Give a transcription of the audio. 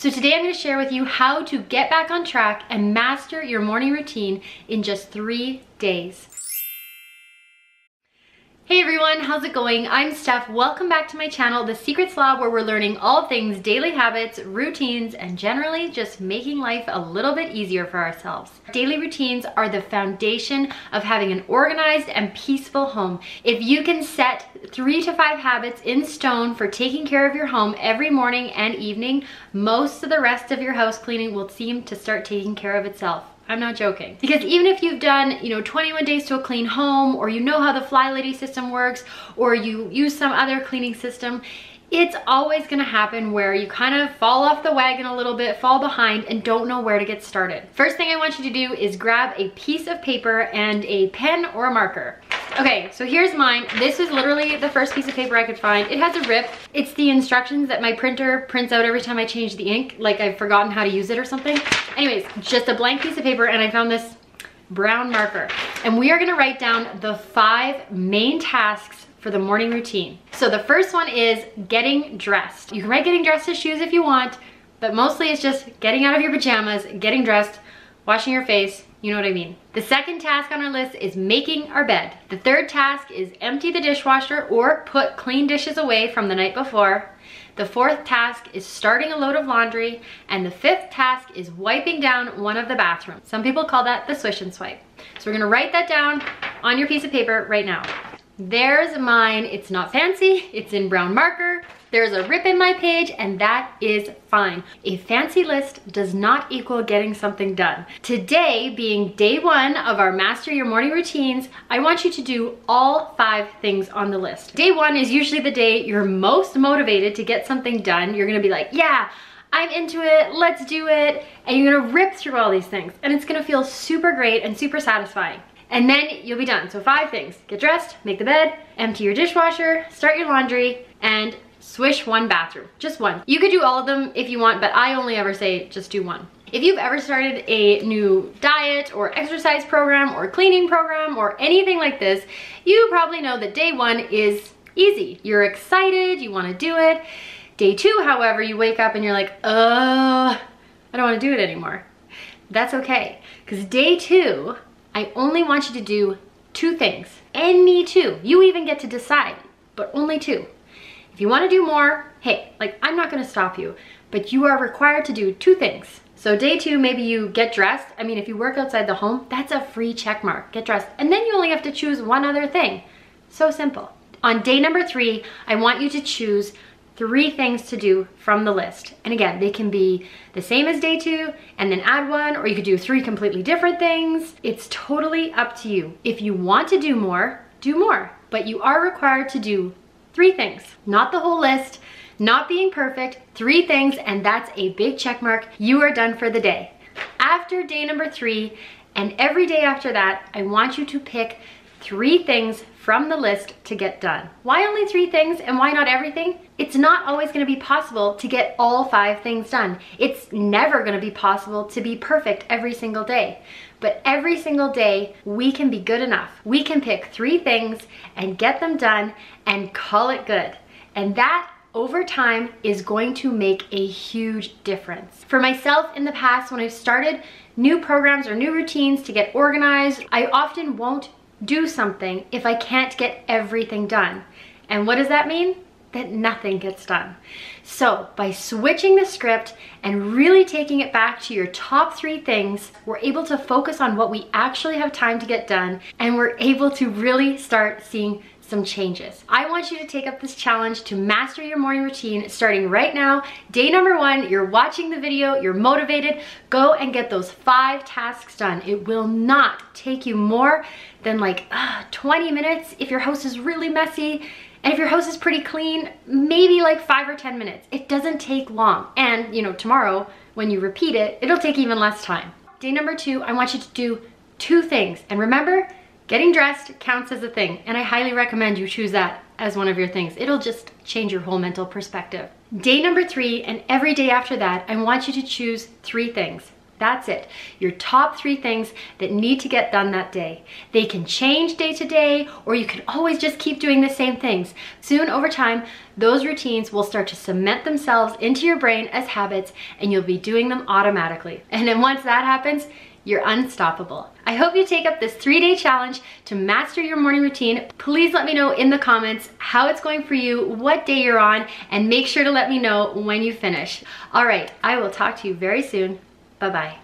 So today I'm going to share with you how to get back on track and master your morning routine in just 3 days. Hey everyone, how's it going? I'm Steph. Welcome back to my channel, The Secret Slob, where we're learning all things daily habits, routines, and generally just making life a little bit easier for ourselves. Daily routines are the foundation of having an organized and peaceful home. If you can set 3 to 5 habits in stone for taking care of your home every morning and evening, most of the rest of your house cleaning will seem to start taking care of itself. I'm not joking. Because even if you've done, 21 days to a clean home, or you know how the flylady system works, or you use some other cleaning system, it's always gonna happen where you kind of fall off the wagon a little bit, fall behind, and don't know where to get started. First thing I want you to do is grab a piece of paper and a pen or a marker. Okay, so here's mine. This is literally the first piece of paper I could find. It has a rip. It's the instructions that my printer prints out every time I change the ink, like I've forgotten how to use it or something. Anyways, just a blank piece of paper, and I found this brown marker. And we are gonna write down the 5 main tasks for the morning routine. So the first one is getting dressed. You can write getting dressed as shoes if you want, but mostly it's just getting out of your pajamas, getting dressed, washing your face, you know what I mean. The second task on our list is making our bed. The third task is empty the dishwasher or put clean dishes away from the night before. The fourth task is starting a load of laundry. And the fifth task is wiping down one of the bathrooms. Some people call that the swish and swipe. So we're gonna write that down on your piece of paper right now. There's mine. It's not fancy, it's in brown marker. There's a rip in my page, and that is fine. A fancy list does not equal getting something done. Today, being day 1 of our Master Your Morning Routines, I want you to do all 5 things on the list. Day 1 is usually the day you're most motivated to get something done. You're gonna be like, yeah, I'm into it, let's do it. And you're gonna rip through all these things, and it's gonna feel super great and super satisfying. And then you'll be done. So 5 things: get dressed, make the bed, empty your dishwasher, start your laundry, and swish one bathroom. Just one. You could do all of them if you want, but I only ever say just do one. If you've ever started a new diet or exercise program or cleaning program or anything like this, you probably know that day 1 is easy. You're excited, you want to do it. Day 2, however, you wake up and you're like, I don't want to do it anymore. That's okay, because day 2, I only want you to do 2 things. Any 2. You even get to decide, but only 2. If you want to do more, hey, I'm not going to stop you, but you are required to do 2 things. So day 2, maybe you get dressed. I mean, if you work outside the home, that's a free check mark. Get dressed. And then you only have to choose one other thing. So simple. On day number 3, I want you to choose 3 things to do from the list. And again, they can be the same as day 2 and then add 1, or you could do 3 completely different things. It's totally up to you. If you want to do more, but you are required to do 3 things, not the whole list, not being perfect, 3 things, and that's a big check mark. You are done for the day. After day number 3 and every day after that, I want you to pick 3 things from the list to get done. Why only 3 things and why not everything? It's not always gonna be possible to get all 5 things done. It's never gonna be possible to be perfect every single day. But every single day, we can be good enough. We can pick 3 things and get them done and call it good. And that, over time, is going to make a huge difference. For myself in the past, when I've started new programs or new routines to get organized, I often won't do something if I can't get everything done. And what does that mean? That nothing gets done. So by switching the script and really taking it back to your top 3 things, we're able to focus on what we actually have time to get done, and we're able to really start seeing some changes. I want you to take up this challenge to master your morning routine starting right now. Day number 1, you're watching the video, you're motivated, go and get those 5 tasks done. It will not take you more than 20 minutes if your house is really messy. And if your house is pretty clean, maybe 5 or 10 minutes. It doesn't take long. And tomorrow when you repeat it, it'll take even less time. Day number 2, I want you to do 2 things. And remember, getting dressed counts as a thing. And I highly recommend you choose that as one of your things. It'll just change your whole mental perspective. Day number 3 and every day after that, I want you to choose 3 things. That's it. Your top 3 things that need to get done that day. They can change day to day, or you can always just keep doing the same things. Soon, over time, those routines will start to cement themselves into your brain as habits, and you'll be doing them automatically. And then once that happens, you're unstoppable. I hope you take up this 3-day challenge to master your morning routine. Please let me know in the comments how it's going for you, what day you're on, and make sure to let me know when you finish. All right, I will talk to you very soon. Bye-bye.